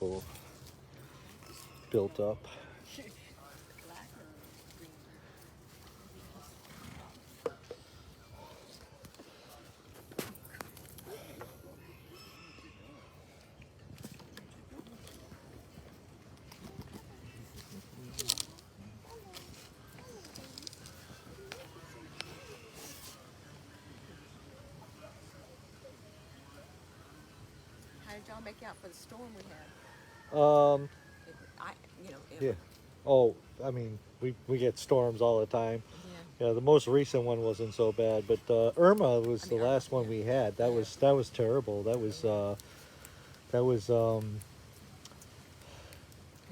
Oh, built up. How did y'all make out for the storm we had? Yeah. Oh, I mean, we get storms all the time. Yeah. Yeah, the most recent one wasn't so bad, but Irma was the last one we had. That was terrible. That was Is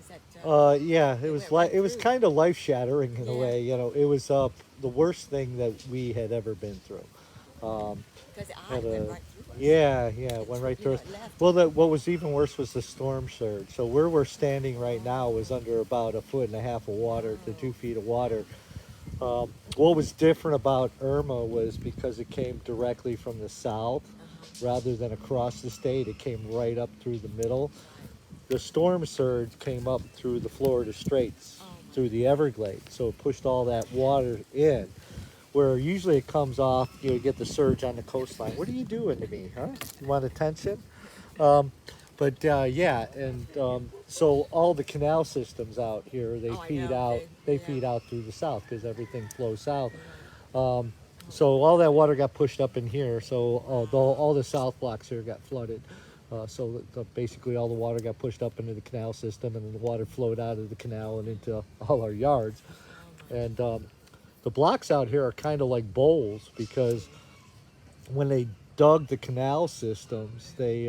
that, yeah, it was like it was through. kind of life shattering in a Yeah. way. You know, it was the worst thing that we had ever been through. Because I Had went a right through us. yeah, it went right through us. It left. Well, what was even worse was the storm surge. So where we're standing right now was under about 1.5 feet of water to 2 feet of water. What was different about Irma was because it came directly from the south rather than across the state. It came right up through the middle. The storm surge came up through the Florida Straits, through the Everglades. So it pushed all that water in. Where usually it comes off, you get the surge on the coastline. What are you doing to me, huh? You want attention? But yeah, and so all the canal systems out here, they Oh, I feed know. out. They Yeah. feed out through the south because everything flows south. So all that water got pushed up in here. So all the south blocks here got flooded. So basically all the water got pushed up into the canal system, and then the water flowed out of the canal and into all our yards. And the blocks out here are kind of like bowls because when they dug the canal systems, they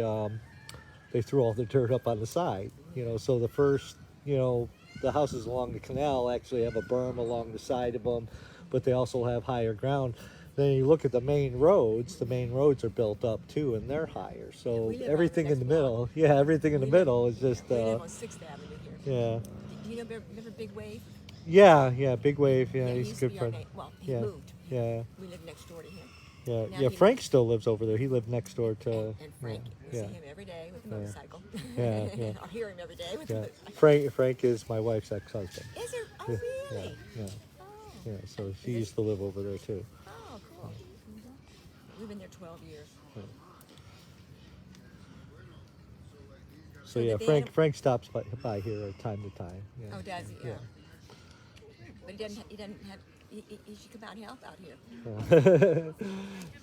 threw all the dirt up on the side. You know, so the first, the houses along the canal actually have a berm along the side of them, but they also have higher ground. Then you look at the main roads are built up too, and they're higher. So We live on the everything in next the block. middle, yeah, everything in the middle is just, We live on 6th Avenue here. yeah, Do you remember Big Wave? yeah, Big Wave, yeah, he he's a used to good be our friend. Well, he Yeah, moved. yeah. We lived next door to him. Yeah, Now yeah. he Frank lives- still lives over there. He lived next door to. And Frank, we yeah, see him every day with the motorcycle. Yeah, yeah. I hear him every day with the yeah. motorcycle. Frank is my wife's ex-husband. Is there? Oh, Yeah, really? yeah, Oh. yeah. So she this- used to live over there too. Oh, cool. We've been there 12 years. So the yeah, Dan- Frank stops by here time to time. Yeah. Oh, does he? Yeah. But he doesn't have. He should come out and help out here.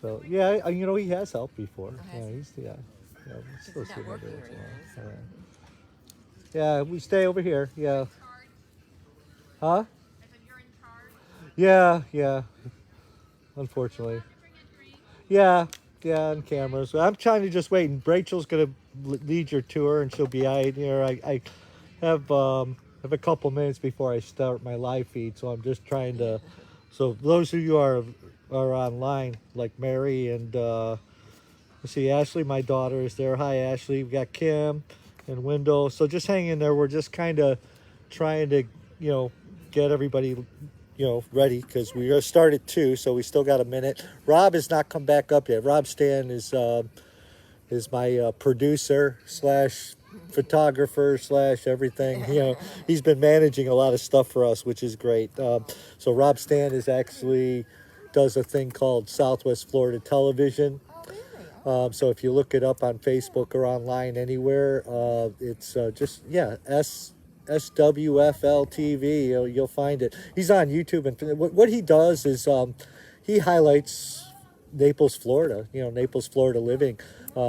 So yeah, he has helped before. has Yeah, he? he's we still he's see not him working every or once in a anything, while. Yeah, we stay over here. Yeah. Huh? Yeah. Unfortunately. Yeah, on cameras. I'm trying to just wait, and Rachel's gonna lead your tour, and she'll be out here. I have a couple minutes before I start my live feed, so I'm just trying to. So those of you are online, like Mary and let's see, Ashley, my daughter is there. Hi, Ashley. We got Kim and Wendell. So just hang in there. We're just kind of trying to, get everybody ready because we're going to start at 2, so we still got a minute. Rob has not come back up yet. Rob Stan is my producer slash photographer slash everything. He's been managing a lot of stuff for us, which is great. So Rob Stan does a thing called Southwest Florida Television. Oh, really? So if you look it up on Facebook or online anywhere, it's just SWFL TV. You'll find it. He's on YouTube, and what he does is he highlights Naples, Florida. Naples, Florida living.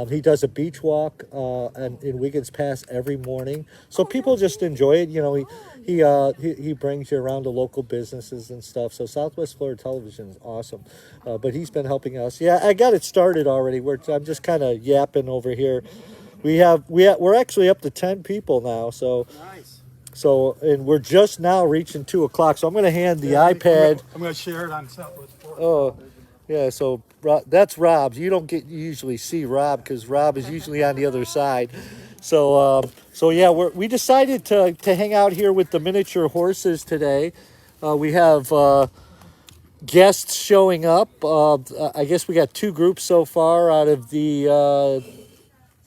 He does a beach walk in Wiggins Pass every morning, so people just enjoy it. He brings you around to local businesses and stuff. So Southwest Florida Television is awesome, but he's been helping us. Yeah, I got it started already. I'm just kind of yapping over here. We're actually up to 10 people now. So Nice. So, and we're just now reaching 2 o'clock. So I'm going to hand the iPad. I'm going to share it on Southwest Florida. Oh, yeah. So that's Rob's. You don't usually see Rob because Rob is usually on the other side. So, yeah, we decided to hang out here with the miniature horses today. We have guests showing up. I guess we got 2 groups so far out of the.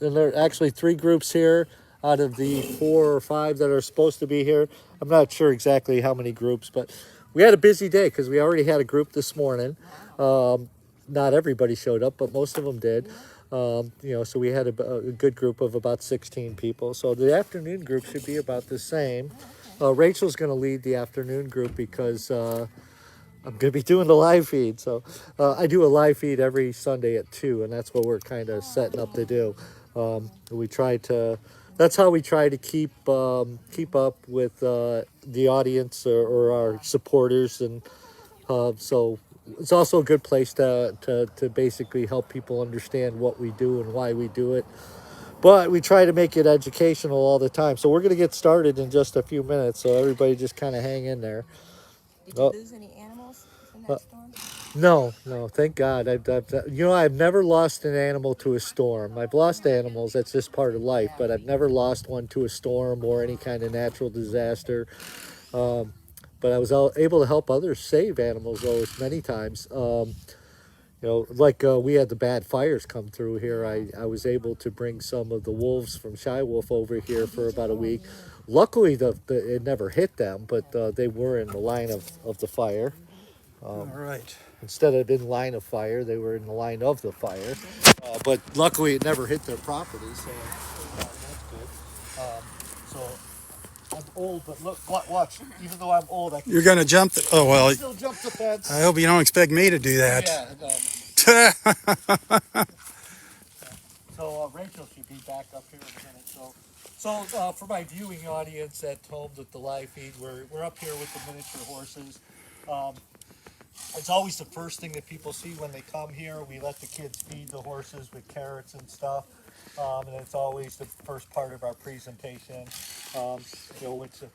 And there are actually 3 groups here out of the 4 or 5 that are supposed to be here. I'm not sure exactly how many groups, but we had a busy day because we already had a group this morning. Not everybody showed up, but most of them did. So we had a good group of about 16 people. So the afternoon group should be about the same. Rachel's going to lead the afternoon group because I'm going to be doing the live feed. So I do a live feed every Sunday at 2, and that's what we're kind of setting up to do. That's how we try to keep up with the audience or our supporters, and so it's also a good place to basically help people understand what we do and why we do it. But we try to make it educational all the time. So we're going to get started in just a few minutes. So everybody just kind of hang in there. Did you lose any animals in that storm? No, thank God. I've never lost an animal to a storm. I've lost animals, that's just part of life, but I've never lost one to a storm or any kind of natural disaster. But I was able to help others save animals many times. We had the bad fires come through here. I was able to bring some of the wolves from Shy Wolf over here for about a week. Luckily, it never hit them, but they were in the line of the fire. All right. Instead of in line of fire, they were in the line of the fire. But luckily, it never hit their property, so that's good. So I'm old, but look, watch. Even though I'm old, I can You're going to jump still jump the fence. I hope you don't expect me to do that. Yeah, no. So Rachel should be back up here in a minute. So for my viewing audience at home with the live feed, we're up here with the miniature horses. It's always the first thing that people see when they come here. We let the kids feed the horses with carrots and stuff. And it's always the first part of our presentation.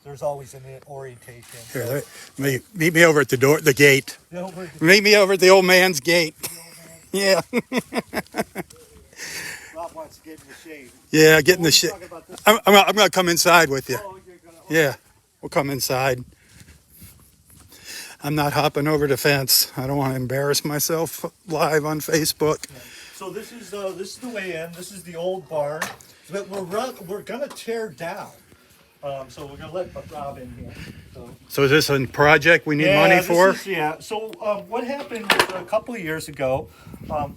There's always an orientation. Here, meet me over at the gate. The Meet me over at the old man's gate. Yeah. Rob wants to get in the shade. Yeah, get in the shade. shade. I'm going to come inside with you. Oh, you're gonna, Yeah, we'll come inside. I'm not hopping over the fence. I don't want to embarrass myself live on Facebook. Yeah. So this is the way in. This is the old barn that we're gonna tear down. So we're gonna let Rob in here. So is this a project we need money for? So what happened was a couple of years ago,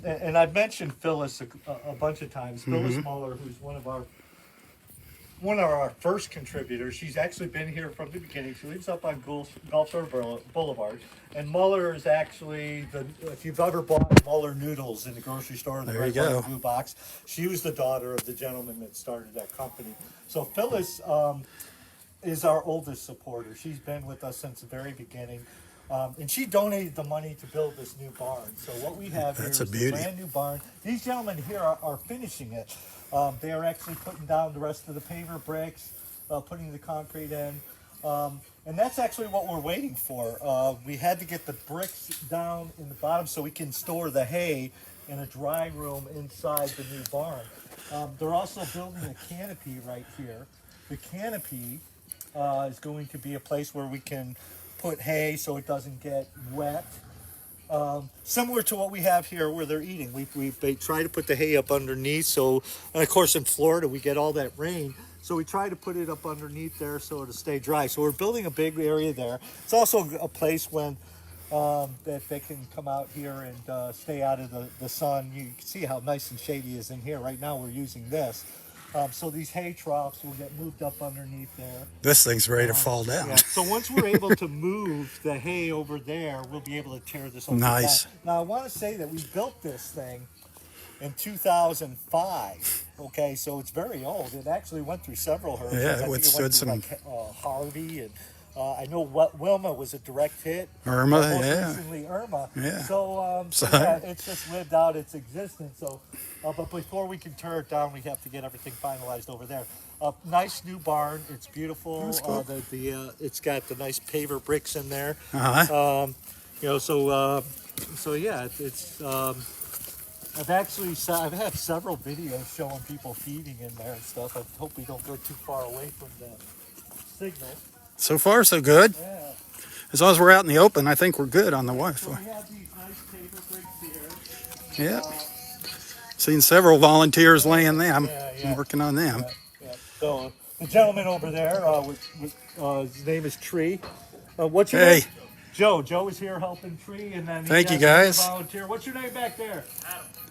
and I've mentioned Phyllis a bunch of times. Phyllis Muller, who's one of our first contributors. She's actually been here from the beginning. She lives up on Gulf Shore Boulevard. And Muller is actually, if you've ever bought Muller noodles in the grocery store, in the red, white, and blue box, she was the daughter of the gentleman that started that company. So Phyllis is our oldest supporter. She's been with us since the very beginning. And she donated the money to build this new barn. So what we have here is a brand new barn. These gentlemen here are finishing it. They are actually putting down the rest of the paver bricks, putting the concrete in. And that's actually what we're waiting for. We had to get the bricks down in the bottom so we can store the hay in a dry room inside the new barn. They're also building a canopy right here. The canopy is going to be a place where we can put hay so it doesn't get wet. Similar to what we have here where they're eating. They try to put the hay up underneath. So, and of course in Florida we get all that rain. So we try to put it up underneath there so it'll stay dry. So we're building a big area there. It's also a place when that they can come out here and stay out of the sun. You can see how nice and shady it is in here. Right now we're using this. So these hay troughs will get moved up underneath there. This thing's ready to fall down. Yeah. So once we're able to move the hay over there, we'll be able to tear this over Nice. down. Now I want to say that we built this thing in 2005. Okay, so it's very old. It actually went through several hurricanes. Yeah, it withstood some. Harvey, and I know what Wilma was a direct hit. Irma, most yeah. recently Irma. Yeah. So yeah, it's just lived out its existence. So, but before we can tear it down, we have to get everything finalized over there. Nice new barn. It's beautiful. That's cool. It's got the nice paver bricks in there. Uh-huh. So yeah, it's. I've had several videos showing people feeding in there and stuff. I hope we don't go too far away from the signal. So far, so good. Yeah. As long as we're out in the open, I think we're good on the So Wi-Fi. we have these nice paper bricks here. Yeah. Seen several volunteers laying them. Yeah. I'm working on them. Yeah. So the gentleman over there, his name is Tree. What's your Hey. name? Joe. Joe is here helping Tree, and then Thank you, has another guys. volunteer. What's your name back there?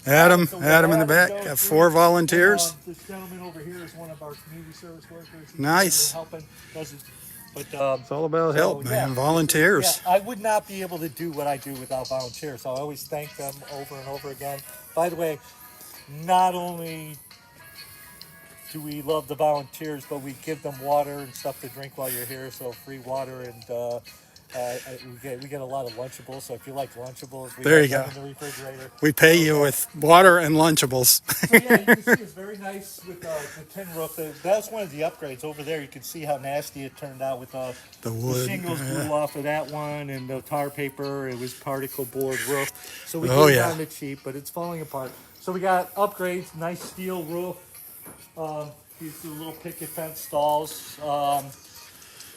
Adam, So we got Adam in the back. Joe, Got Tree, 4 volunteers. And, this gentleman over here is one of our community service workers. He's Nice. here helping. But It's all about help, man. yeah, Volunteers. I would not be able to do what I do without volunteers. So I always thank them over and over again. By the way, not only do we love the volunteers, but we give them water and stuff to drink while you're here. So free water, and we get a lot of Lunchables. So if you like Lunchables, we There have you them go. in the refrigerator. We pay you with water and Lunchables. So yeah, you can see it's very nice with the tin roof. That's one of the upgrades over there. You can see how nasty it turned out with The the wood. shingles blew off of that one, and the tar paper. It was particle board roof. So we Oh, did it yeah. on the cheap, but it's falling apart. So we got upgrades, nice steel roof. These little picket fence stalls.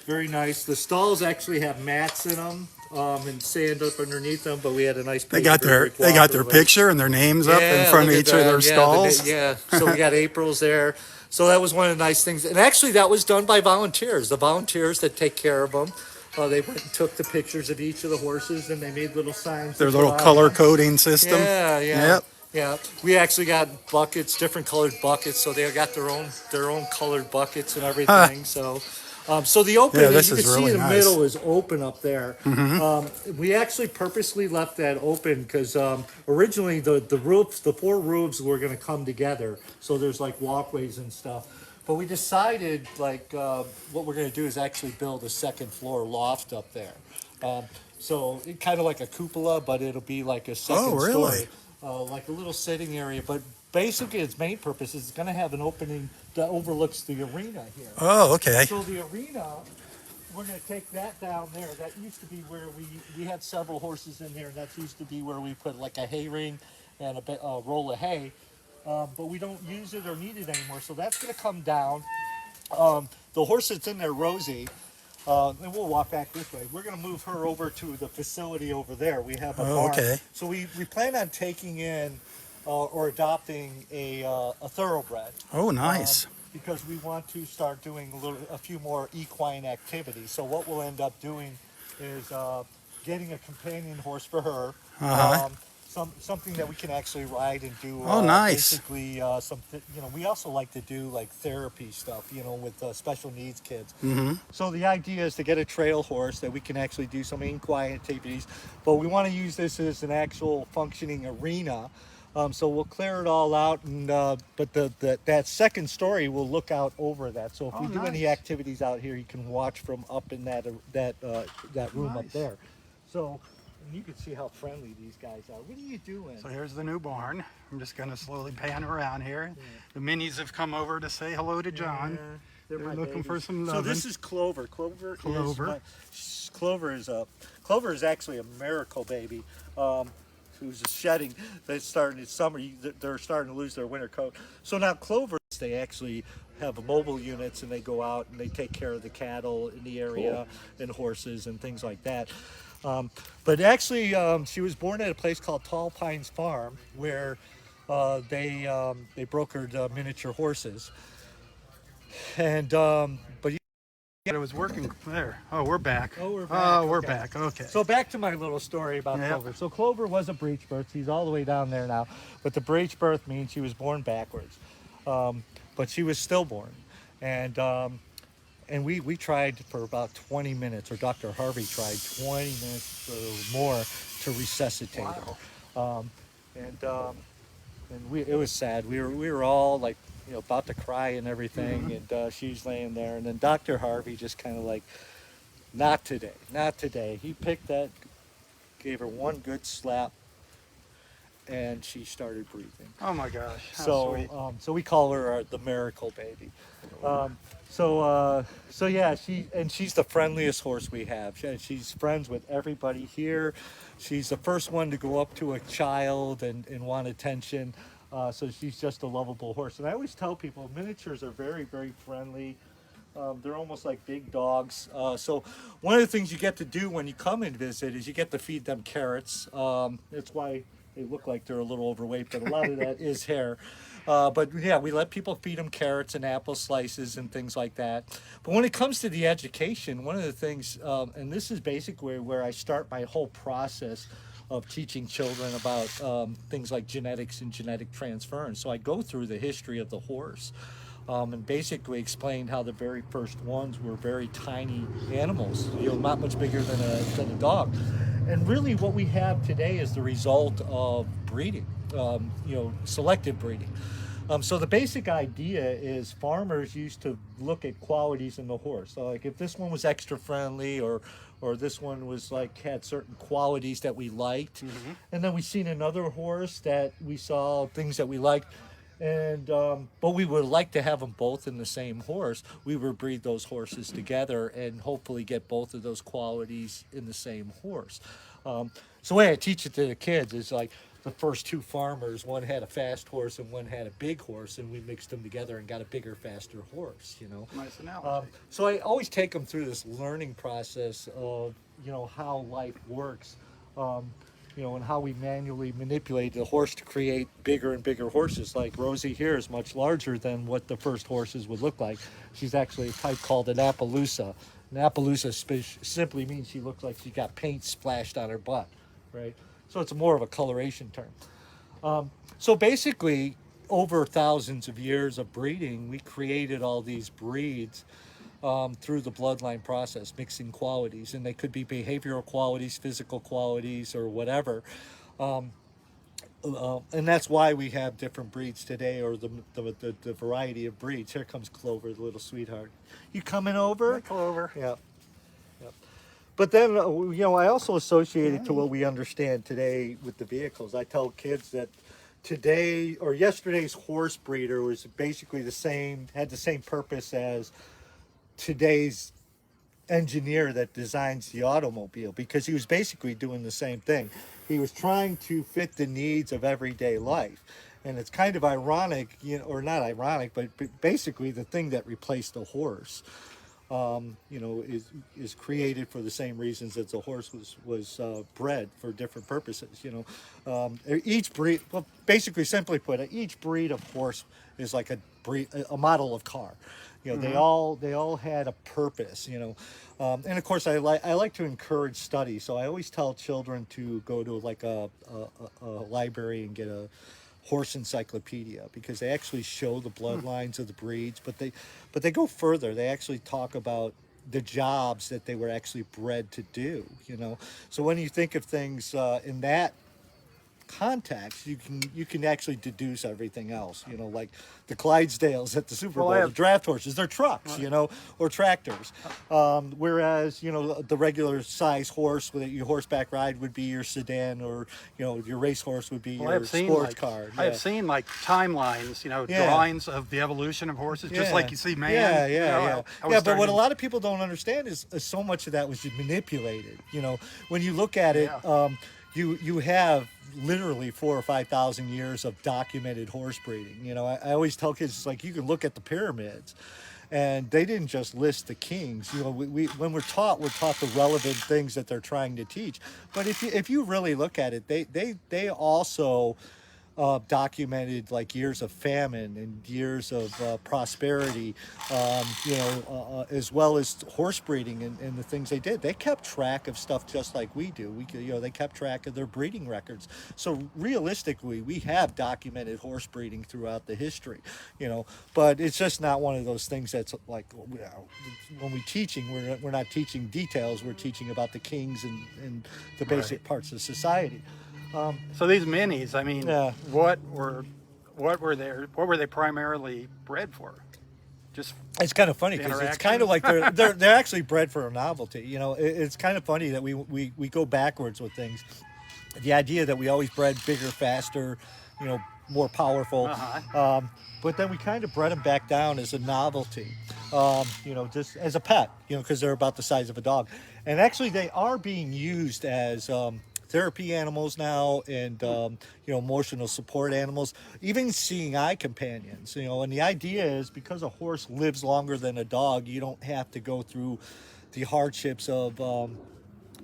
Very nice. The stalls actually have mats in them and sand up underneath them, but we had a nice. They got their picture and their names up in front of look at each of their that. stalls. So we got April's there. So that was one of the nice things. And actually, that was done by volunteers. The volunteers that take care of them. They went and took the pictures of each of the horses, and they made little signs. Their to little put on color them. coding system. Yeah. Yep. Yeah, we actually got buckets, different colored buckets, so they got their own colored buckets and everything. So the opening, Yeah, this you can is see really in the nice. middle is open up there. We actually purposely left that open because originally the 4 roofs were going to come together, so there's like walkways and stuff. But we decided what we're going to do is actually build a second floor loft up there. So it kind of like a cupola, but it'll be like a second Oh, really? story. Like a little sitting area, but basically its main purpose is it's going to have an opening that overlooks the arena here. Oh, okay. So the arena, we're going to take that down there. That used to be where we had several horses in there, and that used to be where we put like a hay ring and a roll of hay. But we don't use it or need it anymore, so that's going to come down. The horse that's in there, Rosie, and we'll walk back this way. We're going to move her over to the facility over there. We have a barn. Okay. So we plan on taking in or adopting a thoroughbred. Oh, nice. Because we want to start doing a few more equine activities. So what we'll end up doing is getting a companion horse for her. Something that we can actually ride and do. Oh, nice. Basically, we also like to do like therapy stuff, with special needs kids. So the idea is to get a trail horse that we can actually do some equine activities, but we want to use this as an actual functioning arena. So we'll clear it all out, and but that second story will look out over that. So if we do any activities out here, you can watch from up in that room up there. So. And you can see how friendly these guys are. What are you doing? So here's the new barn. I'm just going to slowly pan around here. Yeah. The minis have come over to say hello to John. They're looking for some loving. So this is Clover. Clover is actually a miracle baby. Who's shedding. They started in summer. They're starting to lose their winter coat. So now Clover, they actually have mobile units, and they go out and they take care of the cattle in the area and horses and things like that. But actually, she was born at a place called Tall Pines Farm, where they brokered miniature horses. And but it was working there. Oh, we're back. We're back. Okay. So back to my little story about Clover. So Clover was a breech birth. She's all the way down there now, but the breech birth means she was born backwards, but she was stillborn, and we tried for about 20 minutes, or Dr. Harvey tried 20 minutes or more to resuscitate her. It was sad. We were all like, about to cry and everything, and she's laying there, and then Dr. Harvey just kind of like, not today. He picked that, gave her one good slap, and she started breathing. Oh my gosh. So we call her the miracle baby. She's the friendliest horse we have. She's friends with everybody here. She's the first one to go up to a child and want attention. So she's just a lovable horse. And I always tell people, miniatures are very, very friendly. They're almost like big dogs. So one of the things you get to do when you come and visit is you get to feed them carrots. That's why they look like they're a little overweight, but a lot of that is hair. But yeah, we let people feed them carrots and apple slices and things like that. But when it comes to the education, one of the things, and this is basically where I start my whole process of teaching children about things like genetics and genetic transference. So I go through the history of the horse. And basically explained how the very first ones were very tiny animals, not much bigger than a dog. And really what we have today is the result of breeding, selective breeding. So the basic idea is farmers used to look at qualities in the horse. So like if this one was extra friendly or this one was like had certain qualities that we liked, and then we seen another horse that we saw things that we liked, and but we would like to have them both in the same horse. We would breed those horses together and hopefully get both of those qualities in the same horse. So the way I teach it to the kids is like the first two farmers, one had a fast horse and one had a big horse, and we mixed them together and got a bigger, faster horse. Nice analogy. So I always take them through this learning process of how life works. And how we manually manipulate the horse to create bigger and bigger horses. Like Rosie here is much larger than what the first horses would look like. She's actually a type called an Appaloosa. An Appaloosa simply means she looks like she got paint splashed on her butt, right? So it's more of a coloration term. So basically, over thousands of years of breeding, we created all these breeds through the bloodline process, mixing qualities, and they could be behavioral qualities, physical qualities, or whatever. And that's why we have different breeds today, or the variety of breeds. Here comes Clover, the little sweetheart. You coming over? Hey, Clover. Yeah. Yep. But then, I also associate it to what we understand today with the vehicles. I tell kids that today or yesterday's horse breeder was basically had the same purpose as today's engineer that designs the automobile, because he was basically doing the same thing. He was trying to fit the needs of everyday life. And it's kind of ironic, or not ironic, but basically the thing that replaced the horse, is created for the same reasons as the horse was bred for different purposes. Each breed, well, basically, simply put, each breed of horse is like a model of car. They all had a purpose. And of course, I like to encourage study. So I always tell children to go to like a library and get a horse encyclopedia, because they actually show the bloodlines of the breeds, but they go further. They actually talk about the jobs that they were actually bred to do. So when you think of things in that context, you can actually deduce everything else. Like the Clydesdales at the Super Bowl, the draft horses, they're trucks, or tractors. Whereas the regular size horse that you horseback ride would be your sedan, or your race horse would be your sports car. I have seen like timelines, drawings of the evolution of horses, just like you see man. But what a lot of people don't understand is so much of that was manipulated. When you look at it, you have literally 4,000 or 5,000 years of documented horse breeding. I always tell kids, it's like you can look at the pyramids, and they didn't just list the kings. When we're taught the relevant things that they're trying to teach. But if you really look at it, they also documented like years of famine and years of prosperity, as well as horse breeding and the things they did. They kept track of stuff just like we do. They kept track of their breeding records. So realistically, we have documented horse breeding throughout the history, but it's just not one of those things that's like, when we're teaching, we're not teaching details. We're teaching about the kings and the basic parts of society. So these minis, I mean, what were they primarily bred for? Just it's kind of funny because it's kind of like they're actually bred for a novelty. It's kind of funny that we go backwards with things. The idea that we always bred bigger, faster, more powerful, but then we kind of bred them back down as a novelty, just as a pet, because they're about the size of a dog, and actually they are being used as therapy animals now, and emotional support animals, even seeing eye companions. And the idea is, because a horse lives longer than a dog, you don't have to go through the hardships of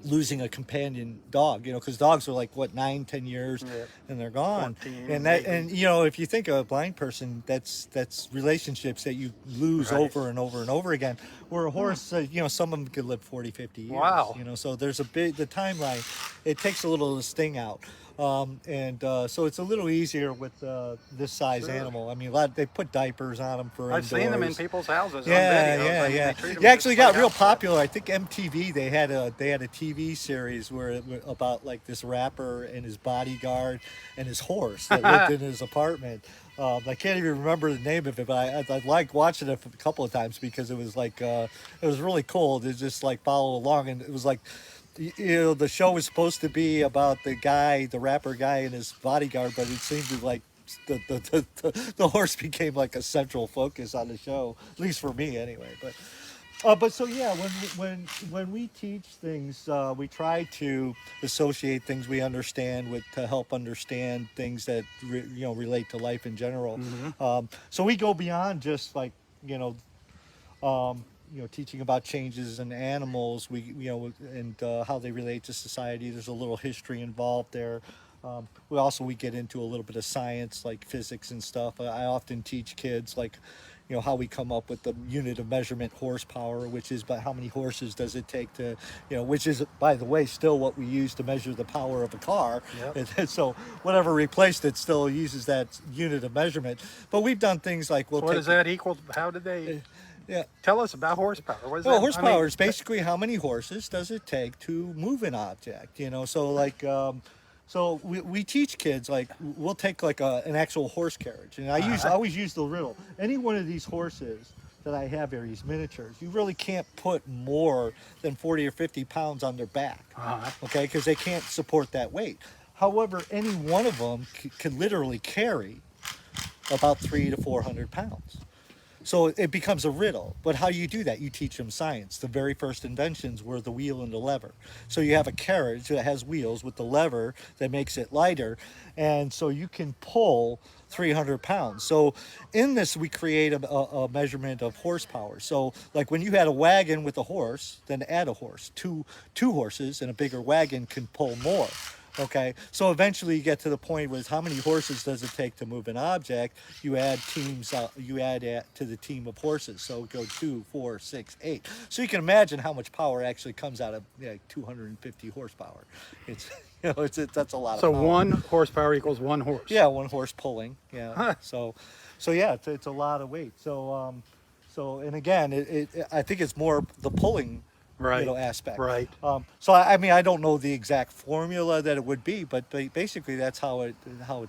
losing a companion dog, because dogs are like what 9-10 years Yeah. and they're gone. 14, And that, maybe. and if you think of a blind person, that's relationships that you lose Right. over and over and over again. Where a horse, some of them could live 40-50 years. Wow. So there's the timeline, it takes a little of the sting out. So it's a little easier with this size Sure. animal. I mean, they put diapers on them for I've seen them in indoors. people's houses Yeah, on videos. yeah, I mean, yeah. they treat them They actually just got like real house pets. popular. I think MTV they had a TV series about like this rapper and his bodyguard and his horse that lived in his apartment. I can't even remember the name of it, but I like watching it a couple of times because it was like it was really cool to just like follow along, and it was like. The show was supposed to be about the rapper guy and his bodyguard, but it seemed to like the horse became like a central focus on the show, at least for me anyway. But so yeah, when we teach things, we try to associate things we understand to help understand things that relate to life in general. So we go beyond just like teaching about changes in animals, and how they relate to society. There's a little history involved there. We get into a little bit of science, like physics and stuff. I often teach kids, like, how we come up with the unit of measurement horsepower, which is about how many horses does it take to, which is, by the way, still what we use to measure the power of a car. Yep. And so whatever replaced it still uses that unit of measurement. But we've done things like What does that equal? How did they? Yeah. Tell us about horsepower. What is Well, that? horsepower is basically how many horses does it take to move an object, So like, so we teach kids, like, we'll take like an actual horse carriage, and I always use the riddle. Any one of these horses that I have here, these miniatures, you really can't put more than 40 or 50 pounds on their back, okay? Because they can't support that weight. However, any one of them can literally carry about 300 to 400 pounds. So it becomes a riddle. But how do you do that? You teach them science. The very first inventions were the wheel and the lever. So you have a carriage that has wheels with the lever that makes it lighter. And so you can pull 300 pounds. So in this, we create a measurement of horsepower. So like when you had a wagon with a horse, then add a horse. Two horses and a bigger wagon can pull more. Okay, so eventually you get to the point where how many horses does it take to move an object? You add teams. You add to the team of horses. So go 2, 4, 6, 8. So you can imagine how much power actually comes out of 250 horsepower. It's that's a lot of So power. 1 horsepower equals 1 horse. Yeah, 1 horse pulling. Yeah. Huh. So yeah, it's a lot of weight. So and again, I think it's more the pulling. Right. Aspect. Right. So I mean, I don't know the exact formula that it would be, but basically that's how it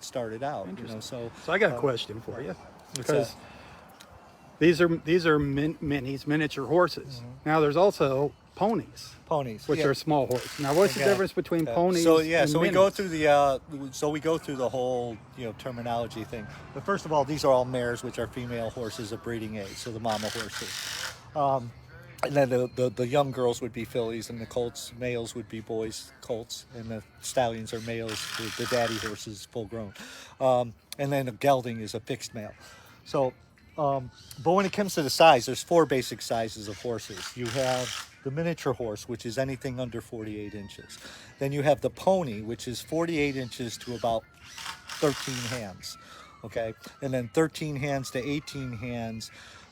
started out. Interesting. So I got a question for you, what's because these are minis, miniature horses. Now there's also ponies, ponies, which are small horses. Now what's the Okay. difference between ponies? So and we minis? go through the whole terminology thing. But first of all, these are all mares, which are female horses of breeding age, so the mama horses. And then the young girls would be fillies, and the males would be boys, colts, and the stallions are males, the daddy horses, full grown. And then the gelding is a fixed male. So, but when it comes to the size, there's 4 basic sizes of horses. You have the miniature horse, which is anything under 48 inches. Then you have the pony, which is 48 inches to about 13 hands. Okay, and then 13 hands to 18 hands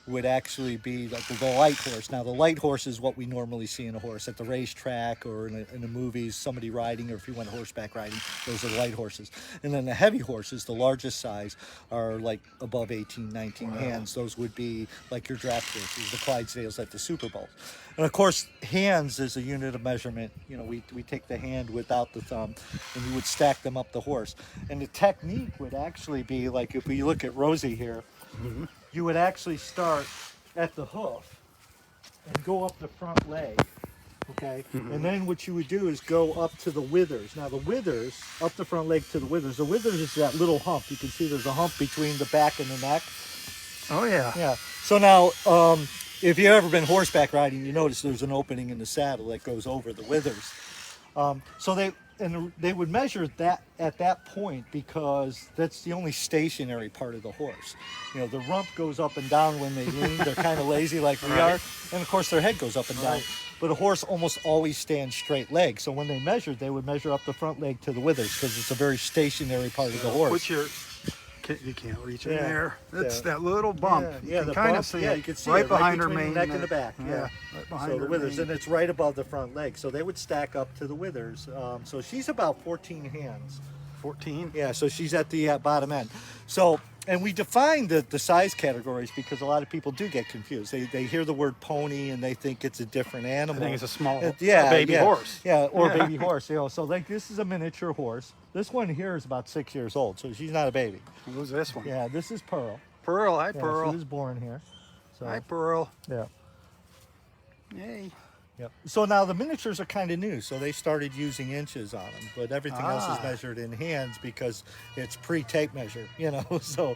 would actually be like the light horse. Now, the light horse is what we normally see in a horse at the racetrack or in the movies, somebody riding, or if you went horseback riding, those are the light horses. And then the heavy horses, the largest size, are like above 18, 19 hands. Those would be like your draft horses, the Clydesdales at the Super Bowl. And of course, hands is a unit of measurement. We take the hand without the thumb, and you would stack them up the horse. And the technique would actually be like, if we look at Rosie here, you would actually start at the hoof and go up the front leg, okay? And then what you would do is go up to the withers. Now the withers, up the front leg to the withers is that little hump. You can see there's a hump between the back and the neck. Oh yeah. Yeah. So now, if you've ever been horseback riding, you notice there's an opening in the saddle that goes over the withers. and they would measure that at that point because that's the only stationary part of the horse. You know, the rump goes up and down when they lean. They're kind of lazy like we are. And of course their head goes up and down. But a horse almost always stands straight leg. So when they measured, they would measure up the front leg to the withers because it's a very stationary part of the horse. Put your, you can't reach in Yeah, there. That's yeah. that little bump. Yeah, You the can kind bump, of see yeah, it. you can see right it behind her between mane. the neck and the back. Yeah, right behind so her the withers, mane. and it's right above the front leg. So they would stack up to the withers. So she's about 14 hands. 14. Yeah, so she's at the bottom end. So, and we define the size categories because a lot of people do get confused. They hear the word pony and they think it's a different I animal. think it's a small baby horse. Yeah, or baby horse. You know, so like this is a miniature horse. This one here is about 6 years old, so she's not a baby. Who's this one? Yeah, this is Pearl. Pearl. Hi, Yeah, Pearl. she was born here. So, Hi, Pearl. yeah. Yay. Yep. So now the miniatures are kind of new, so they started using inches on them, but everything else is measured in hands because it's pre-tape measure, you know. So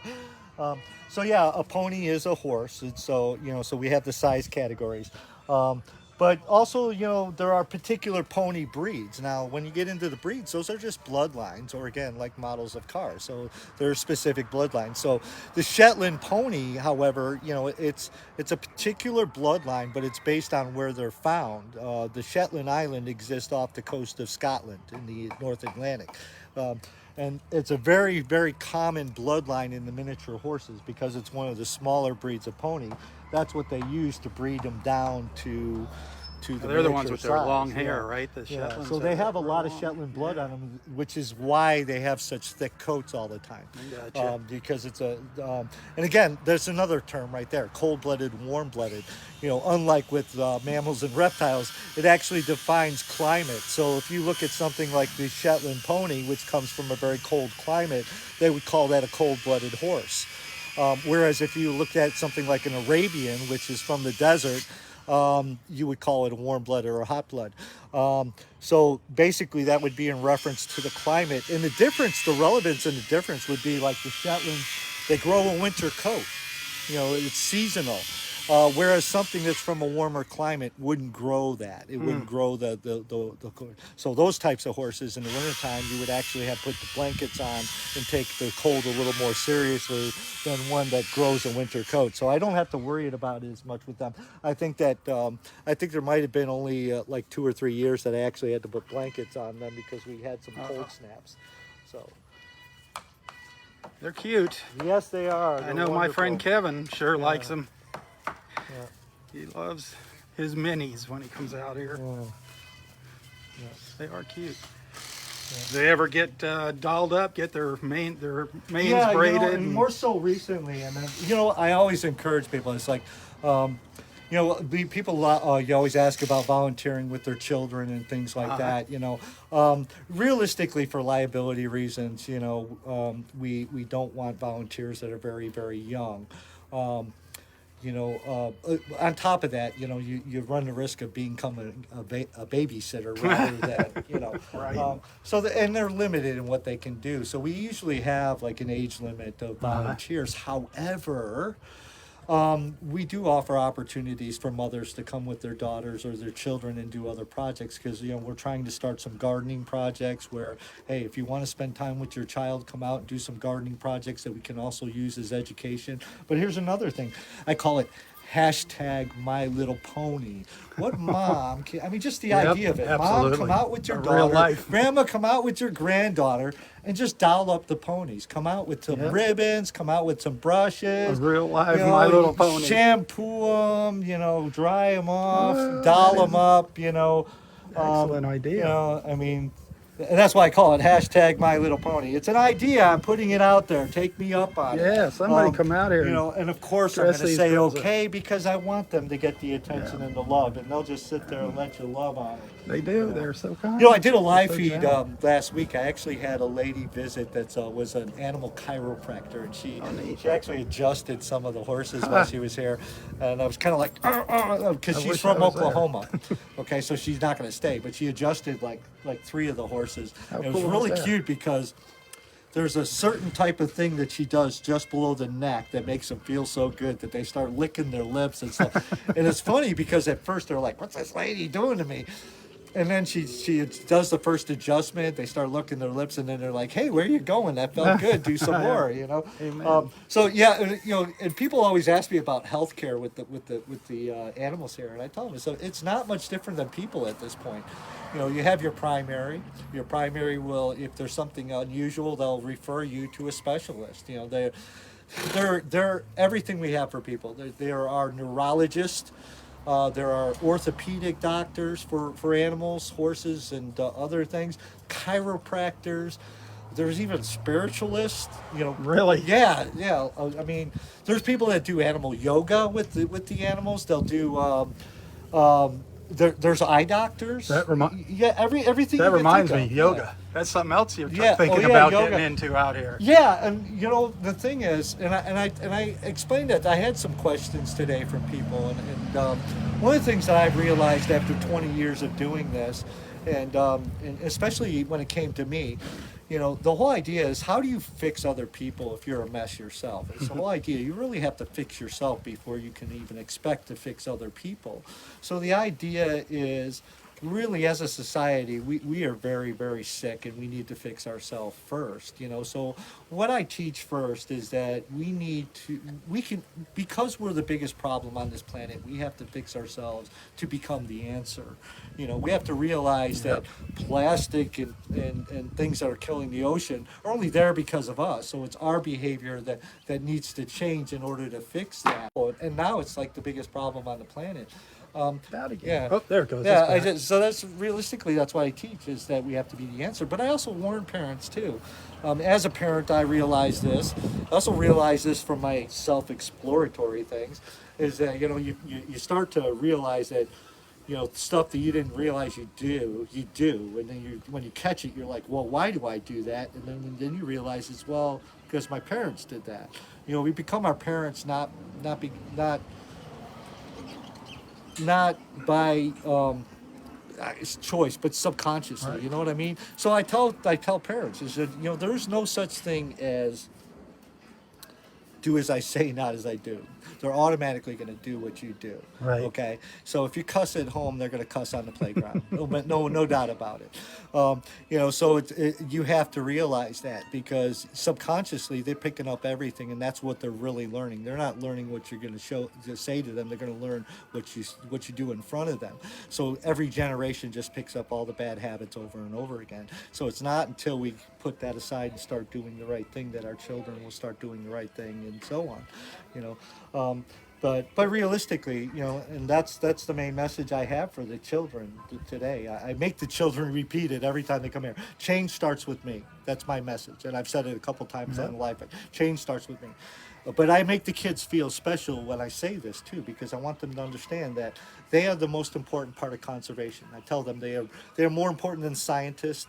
yeah, a pony is a horse, and so you know, so we have the size categories. But also, you know, there are particular pony breeds. Now, when you get into the breeds, those are just bloodlines, or again, like models of cars. So there are specific bloodlines. So the Shetland pony, however, you know, it's a particular bloodline, but it's based on where they're found. The Shetland Island exists off the coast of Scotland in the North Atlantic. And it's a very, very common bloodline in the miniature horses because it's one of the smaller breeds of pony. That's what they use to breed them down to the They're the ones with their size. long hair, Yeah. right? The Yeah. Shetlands So they have a lot of long- Shetland blood on them, which is why they have such thick coats all the time. Gotcha. Because it's a, and again, there's another term right there, cold-blooded, warm-blooded. You know, unlike with mammals and reptiles, it actually defines climate. So if you look at something like the Shetland pony, which comes from a very cold climate, they would call that a cold-blooded horse. Whereas if you looked at something like an Arabian, which is from the desert, you would call it a warm blood or a hot blood. So basically that would be in reference to the climate. And the difference, the relevance and the difference would be like the Shetlands, they grow a winter coat. You know, it's seasonal. Whereas something that's from a warmer climate wouldn't grow that. It wouldn't grow the so those types of horses in the wintertime, you would actually have put the blankets on and take the cold a little more seriously than one that grows a winter coat. So I don't have to worry about it as much with them. I think that I think there might have been only like 2 or 3 years that I actually had to put blankets on them because we had some cold snaps. So They're cute. yes, they are. I know my friend Kevin sure likes them. Yeah. He loves his minis when he comes out here. Yeah. They are cute. Do they ever get dolled up, get their manes braided? You know, and more so recently. And then, you know, I always encourage people. It's like, you know, people you always ask about volunteering with their children and things like that. You know, realistically, for liability reasons, you know, we don't want volunteers that are very, very young. You know, on top of that, you know, you run the risk of becoming a babysitter rather than, you know. Right. And they're limited in what they can do. So we usually have like an age limit of volunteers. However, we do offer opportunities for mothers to come with their daughters or their children and do other projects because, you know, we're trying to start some gardening projects where, hey, if you want to spend time with your child, come out and do some gardening projects that we can also use as education. But here's another thing. I call it #MyLittlePony. What mom can, I mean, just the idea of it. Absolutely. Mom, come out with your A daughter. real life. Grandma, come out with your granddaughter and just doll up the ponies. Come out with some ribbons, come out with some brushes. A real life you know, My Little Pony. Shampoo them, you know, dry them off, doll them up, you know. Excellent idea. You know, I mean, and that's why I call it #MyLittlePony. It's an idea. I'm putting it out there. Take me up on it. Yeah, somebody come out here. You know, and of course I'm dress going to these say girls up. okay because I want them to get the attention and the love, and they'll just sit there and let you love on them. They do. They're so kind. You know, I did a live So feed gentle. last week. I actually had a lady visit that was an animal chiropractor, and she actually adjusted some of the horses while she was here. And I was kind of like, because I she's wish from I was there. Oklahoma. Okay, so she's not going to stay, but she adjusted like 3 of the horses. How It was cool really is that? cute because there's a certain type of thing that she does just below the neck that makes them feel so good that they start licking their lips and stuff. And it's funny because at first they're like, what's this lady doing to me? and then she does the first adjustment. They start licking their lips, and then they're like, "Hey, where are you going? That felt good. Do some more." You know. Amen. So yeah, you know, and people always ask me about healthcare with the animals here, and I tell them so it's not much different than people at this point. You know, you have your primary. Your primary will, if there's something unusual, they'll refer you to a specialist. You know, they're everything we have for people. There are neurologists. There are orthopedic doctors for animals, horses, and other things. Chiropractors. There's even spiritualists. You know. Really? Yeah, yeah. I mean, there's people that do animal yoga with the animals. They'll do. There's eye doctors. Yeah, everything. That you can reminds me, think of. yoga. Yeah. That's something else you're Yeah. thinking Oh, yeah, about yoga. getting into out here. Yeah, and you know the thing is, and I explained that I had some questions today from people, and one of the things that I've realized after 20 years of doing this, and especially when it came to me, you know, the whole idea is how do you fix other people if you're a mess yourself? It's the whole idea. You really have to fix yourself before you can even expect to fix other people. So the idea is really as a society we are very, very sick and we need to fix ourselves first, you know. So what I teach first is that we can, because we're the biggest problem on this planet, we have to fix ourselves to become the answer. You know, we have to realize that plastic and things that are killing the ocean are only there because of us. So it's our behavior that needs to change in order to fix that. And now it's like the biggest problem on the planet. About again. Yeah. Oh, there it goes. Yeah, It's back. so that's realistically that's what I teach is that we have to be the answer. But I also warn parents too. As a parent, I realize this. I also realize this from my self-exploratory things, is that you know you start to realize that you know stuff that you didn't realize you do, and then when you catch it, you're like, well, why do I do that? And then you realize it's well because my parents did that. You know, we become our parents not by it's choice, but subconsciously. Right. You know what I mean? So I tell parents is that you know there's no such thing as do as I say, not as I do. They're automatically going to do what you do. Right. Okay. So if you cuss at home, they're going to cuss on the playground. No doubt about it. You know, so you have to realize that because subconsciously they're picking up everything, and that's what they're really learning. They're not learning what you're going to say to them. They're going to learn what you do in front of them. So every generation just picks up all the bad habits over and over again. So it's not until we put that aside and start doing the right thing that our children will start doing the right thing, and so on. You know. But realistically, you know, and that's the main message I have for the children today. I make the children repeat it every time they come here. Change starts with me. That's my message, and I've said it a couple times in life. But change starts with me. But I make the kids feel special when I say this too, because I want them to understand that they are the most important part of conservation. I tell them they're more important than scientists.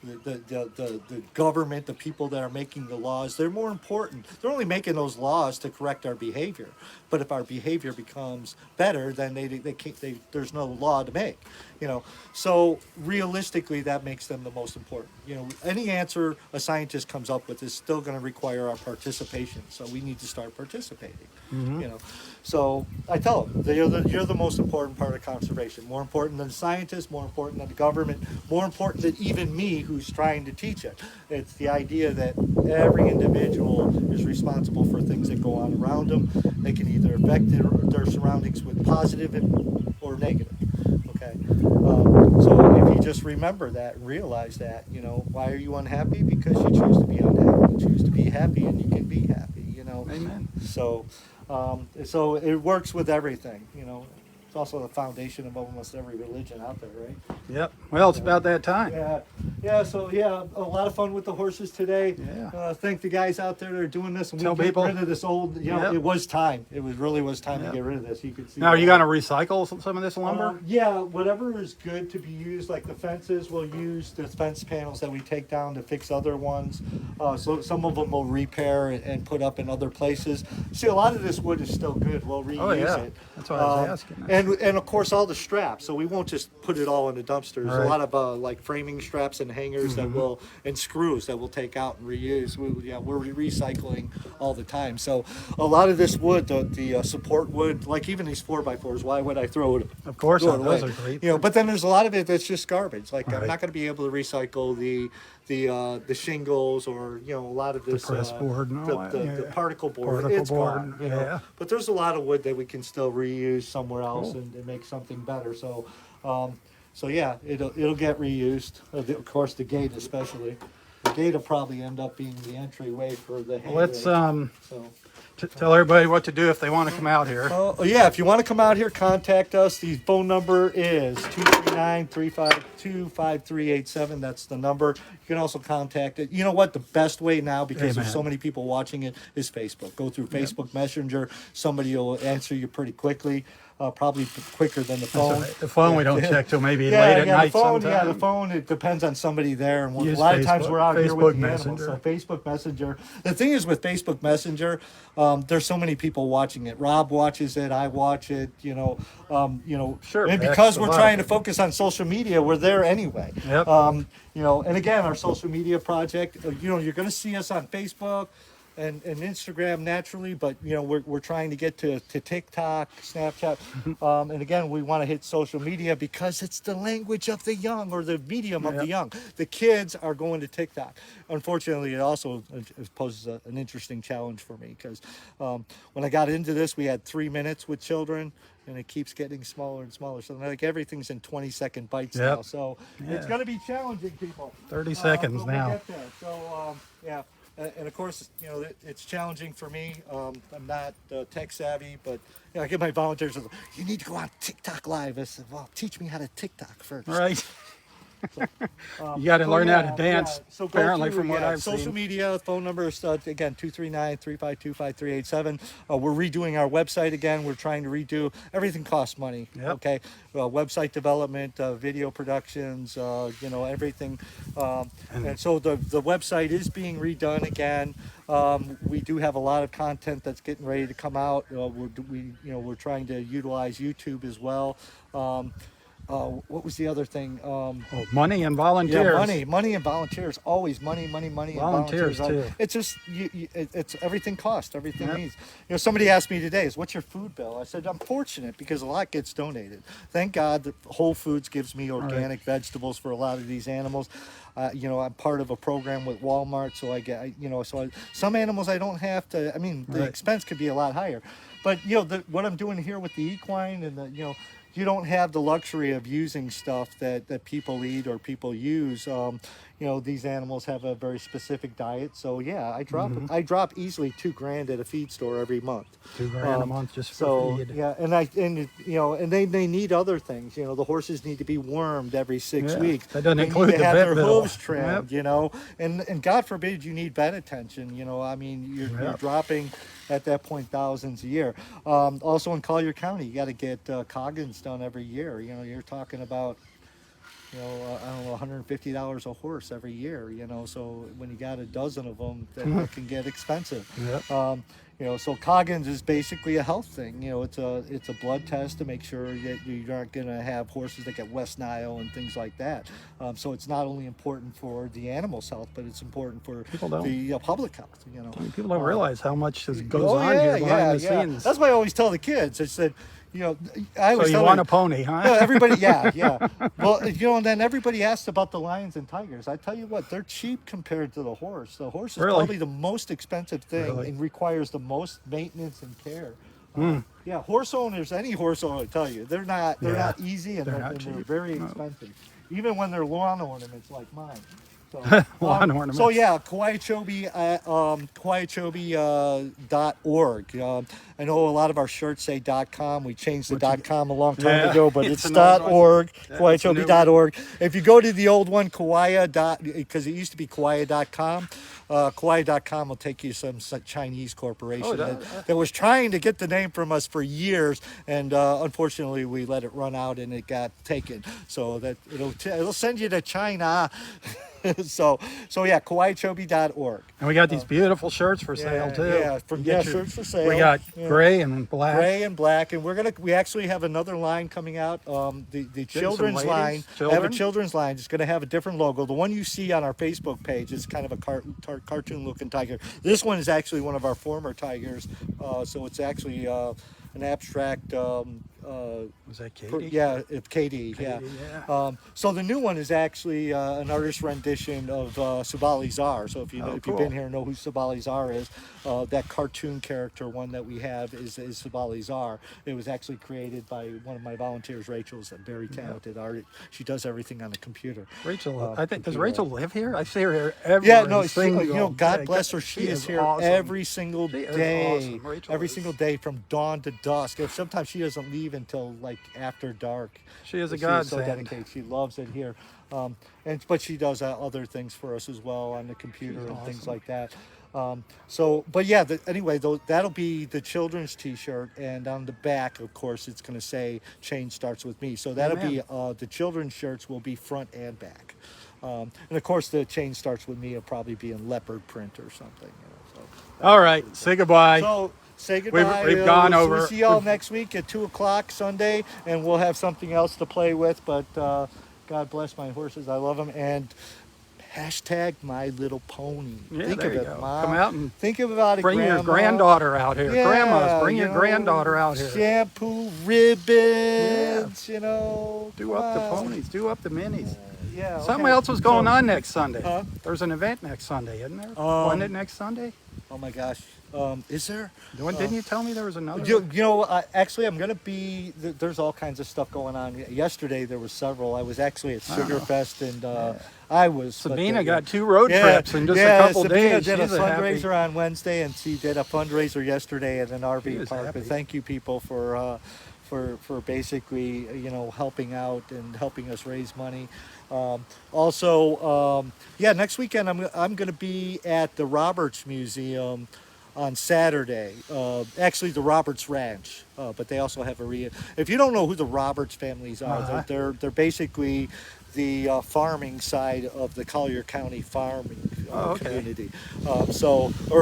The government, the people that are making the laws, they're more important. They're only making those laws to correct our behavior. But if our behavior becomes better, then there's no law to make. You know, so realistically, that makes them the most important. You know, any answer a scientist comes up with is still going to require our participation. So we need to start participating. You know, so I tell them you're the most important part of conservation. More important than scientists, more important than the government, more important than even me who's trying to teach it. It's the idea that every individual is responsible for things that go on around them. They can either affect their surroundings with positive or negative. Okay, so if you just remember that and realize that, you know, why are you unhappy? Because you choose to be unhappy. You choose to be happy, and you can be happy. You know. Amen. So it works with everything. You know. It's also the foundation of almost every religion out there, right? Yep. Well, it's about that time. Yeah. So a lot of fun with the horses today. Yeah. Thank the guys out there that are doing this. And Tell we get people. rid of this old. You know, Yep. it was time. It really was time Yep. to get rid of this. You could see. Now, are you going to recycle some of this lumber? Yeah, whatever is good to be used, like the fences, we'll use the fence panels that we take down to fix other ones. So some of them we'll repair and put up in other places. See, a lot of this wood is still good. We'll reuse it. That's what I was asking. And of course all the straps. So we won't just put it all in the dumpsters. Right. A lot of like framing straps and hangers that will, and screws that we'll take out and reuse. We're recycling all the time. So a lot of this wood, the support wood, like even these 4x4s, why would I throw it? Of course, throw it those away? are great. You know, but then there's a lot of it that's just garbage. Like I'm Right. not going to be able to recycle the shingles, or you know, a lot of this press board and all that, the yeah. particle board. Particle It's board, gone, you know. yeah. But there's a lot of wood that we can still reuse somewhere else Cool. and make something better. So, so yeah, it'll get reused. Of course, the gate especially. The gate will probably end up being the entryway for the hanger. Let's So. tell everybody what to do if they want to come out here. Oh, yeah, if you want to come out here, contact us. The phone number is 239-352-5387. That's the number. You can also contact it. You know what? The best way now, because there's so many people watching it, is Facebook. Go through Facebook Messenger. Somebody will answer you pretty quickly. Probably quicker than the phone. Right. The phone we don't check till maybe Yeah, late at night the phone. sometime. Yeah, the phone. It depends on somebody there, and a Use lot of times Facebook- we're out here Facebook with the animals. Messenger. So Facebook Messenger. The thing is with Facebook Messenger, there's so many people watching it. Rob watches it. I watch it. You know. Sure, And Bex, because a we're lot trying to of people. focus on social media, we're there anyway. Yep. You know, and again, our social media project. You know, you're going to see us on Facebook and Instagram naturally, but you know we're trying to get to TikTok, Snapchat, and again we want to hit social media because it's the language of the young, or the medium of the young. The kids are going to TikTok. Unfortunately, it also poses an interesting challenge for me because when I got into this, we had 3 minutes with children. And it keeps getting smaller and smaller. So like everything's in 20-second bites now. So it's going to be challenging, people. 30 seconds But we'll now. get there. So yeah. And of course, you know, it's challenging for me. I'm not tech savvy, but you know, I get my volunteers. You need to go on TikTok Live. I said, well, teach me how to TikTok first. Right. You got to learn how to dance, So go apparently, through, from what I've social seen. media, phone number is, again, 239-352-5387. We're redoing our website again. We're trying to redo. Everything costs money, Yep. okay? Website development, video productions, you know, everything. And so the website is being redone again. We do have a lot of content that's getting ready to come out. We're trying to utilize YouTube as well. What was the other thing? Money and volunteers. Yeah, money and volunteers. Always money. Volunteers, and too. It's just it's everything costs. Everything needs. You know, somebody asked me today, "What's your food bill?" I said, "I'm fortunate because a lot gets donated. Thank God that Whole Foods gives me organic vegetables for a lot of these animals. You know, I'm part of a program with Walmart, so I get some animals I don't have to. I mean, the expense could be a lot higher, but you know what I'm doing here with the equine and you don't have the luxury of using stuff that people eat or people use. You know, these animals have a very specific diet. So yeah, I drop easily $2,000 at a feed store every month. $2,000 a month just So for feed. yeah, and they need other things. You know, the horses need to be wormed every 6 weeks. That doesn't They include need to the have vet their bill. hooves trimmed. You know, and God forbid you need vet attention. You know, I mean, you're dropping at that point thousands a year. Also in Collier County, you got to get Coggins done every year. You know, you're talking about, I don't know, $150 a horse every year. You know, so when you got a dozen of them, that can get expensive. Yep. You know, so Coggins is basically a health thing. You know, it's a blood test to make sure that you aren't going to have horses that get West Nile and things like that. So it's not only important for the animal's health, but it's important for the public health. You know, People don't realize how much goes on here behind the scenes. That's why I always tell the kids. I said, you know, I always So tell you want them, a pony, huh? yeah, everybody, yeah. Well, you know, and then everybody asks about the lions and tigers. I tell you what, they're cheap compared to the horse. The horse is probably the most expensive thing and requires the most maintenance and care. Yeah, horse owners, any horse owner, I tell you, they're not easy and they're very expensive. Even when they're lawn ornaments like mine. So, Lawn ornaments. So yeah, Kowiachobee, Kowiachobee.org. I know a lot of our shirts say .com. We changed the .com a long time ago, but it's .org, Kowiachobee.org. If you go to the old one, because it used to be Kowia.com, Kowia.com will take you some Chinese corporation does? that was trying to get the name from us for years, and unfortunately we let it run out and it got taken. So that it'll send you to China. so yeah, KowiaChobee.org. And we got these beautiful shirts for sale too. Yeah, You get your- shirts for sale. We got Yeah. gray and black. Gray and black, and we actually have another line coming out. The children's ladies? line. I have a Children? children's line. It's going to have a different logo. The one you see on our Facebook page is kind of a cartoon looking tiger. This one is actually one of our former tigers, so it's actually an abstract. Was that Katie? Yeah, it's KD. Yeah. yeah. So the new one is actually an artist rendition of Subali Zar. So if Oh, you've cool. been here and know who Subali Zar is, that cartoon character one that we have is Subali Zar. It was actually created by one of my volunteers, Rachel's a very talented artist. She does everything on the computer. Rachel, I think, does computer. Rachel live here? I see her here every Yeah, no, single God day. bless her. She is here awesome. every single She is day. awesome. Rachel Every is- single day from dawn to dusk. If sometimes she doesn't leave until like after dark. She is a She so godsend. dedicated. She loves it here. But she does other things for us as well on the computer She's and things awesome. like that. But yeah, anyway, that'll be the children's T-shirt, and on the back, of course, it's going to say "Change starts with me." So that'll be the children's shirts will be front and back, and of course, the "Change starts with me" will probably be in leopard print or something. All right, say goodbye. So say goodbye. We've gone we'll over- see y'all next week at 2:00 Sunday, and we'll have something else to play with. But God bless my horses. I love them. And hashtag My Little Pony. Yeah, Think there of you it, go. Mom. Come out and think about it. Bring your Grandma. granddaughter out here. Yeah, Grandmas, bring your you know, granddaughter out here. Shampoo, ribbons. You know. Do come up the on. ponies. Do up the minis. Yeah. Something okay. else was going So- on next Sunday. Huh? There's an event next Sunday, isn't there? Wasn't it next Sunday? Oh my gosh. Is there? Didn't you tell me there was another? Actually, I'm going to be, there's all kinds of stuff going on. Yesterday, there was several. I was actually at Sugarfest, and I was. Sabina got 2 road trips in just a couple Sabina days. did a She's happy. fundraiser on Wednesday, and she did a fundraiser yesterday at an She RV is park. happy. But thank you, people, for basically, helping out and helping us raise money. Next weekend, I'm going to be at the Roberts Museum on Saturday. Actually, the Roberts Ranch, but they also have if you don't know who the Roberts families are, they're basically the farming side of the Collier County farming community. Or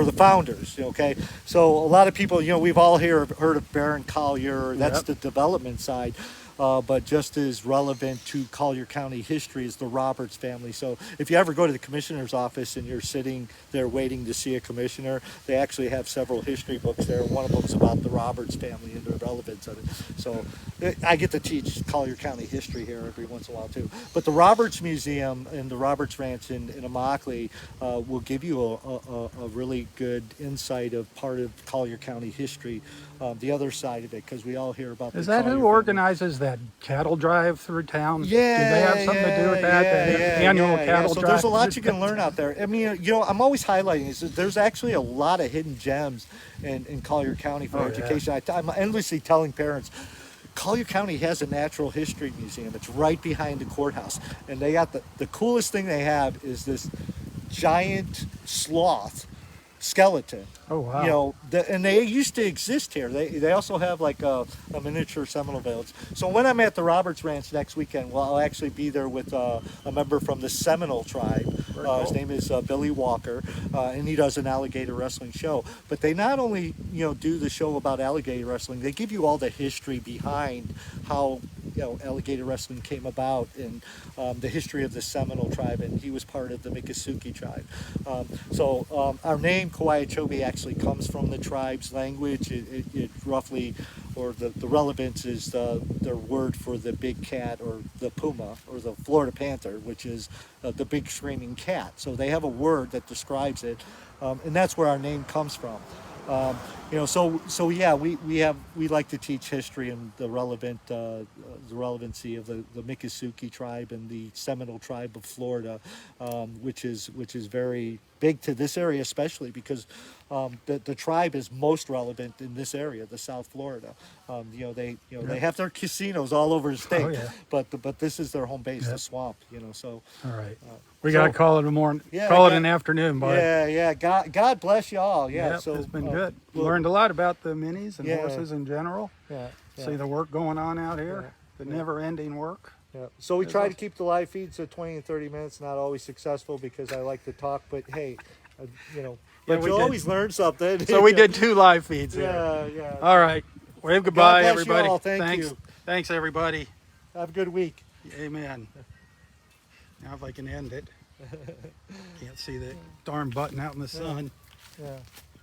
the founders. Okay, so a lot of people, we've all heard of Baron Collier. That's the development side. But just as relevant to Collier County history is the Roberts family. So if you ever go to the commissioner's office and you're sitting there waiting to see a commissioner, they actually have several history books there. One of them's about the Roberts family and the relevance of it. So I get to teach Collier County history here every once in a while too. But the Roberts Museum and the Roberts Ranch in Immokalee will give you a really good insight of part of Collier County history. The other side of it, because we all hear about. Is the that Collier who family. organizes that cattle drive through town? Yeah, Do they have something to do with that? The annual cattle So drive? there's a lot you can learn out there. I mean, I'm always highlighting this. There's actually a lot of hidden gems in Collier County for education. I'm endlessly telling parents, Collier County has a natural history museum. It's right behind the courthouse, and they got the coolest thing they have is this giant sloth skeleton. Oh, wow. And they used to exist here. They also have like a miniature Seminole village. So when I'm at the Roberts Ranch next weekend, I'll actually be there with a member from the Seminole tribe. His name is Billy Walker, and he does an alligator wrestling show. But they not only do the show about alligator wrestling, they give you all the history behind how alligator wrestling came about and the history of the Seminole tribe, and he was part of the Miccosukee tribe. Our name Kowiachobee actually comes from the tribe's language. It roughly, or the relevance is their word for the big cat or the puma or the Florida panther, which is the big screaming cat. So they have a word that describes it, and that's where our name comes from. We like to teach history and the relevancy of the Miccosukee tribe and the Seminole tribe of Florida, which is very big to this area, especially because the tribe is most relevant in this area, the South Florida. They have their casinos all over the state, Oh, yeah. but this is their home base, Yep. the swamp. So. All right. We got to so- call it a morning. Yeah, Call it yeah. an afternoon, bud. Yeah. God bless you all. Yeah. Yep, So it's been uh, good. we'll- Learned a lot about the minis and Yeah. horses in general. Yeah. See the work going on out here, the never-ending work. Yeah. So we There's try to also- keep the live feeds at 20 and 30 minutes. Not always successful because I like to talk, but hey, Yeah, but we you did. always learn something. So we did 2 live feeds here. Yeah. All right. Wave goodbye, bless you everybody. all. Thank Thanks. you. Thanks, everybody. Have a good week. Amen. Now if I can end it. Can't see the darn button out in the sun. Yeah.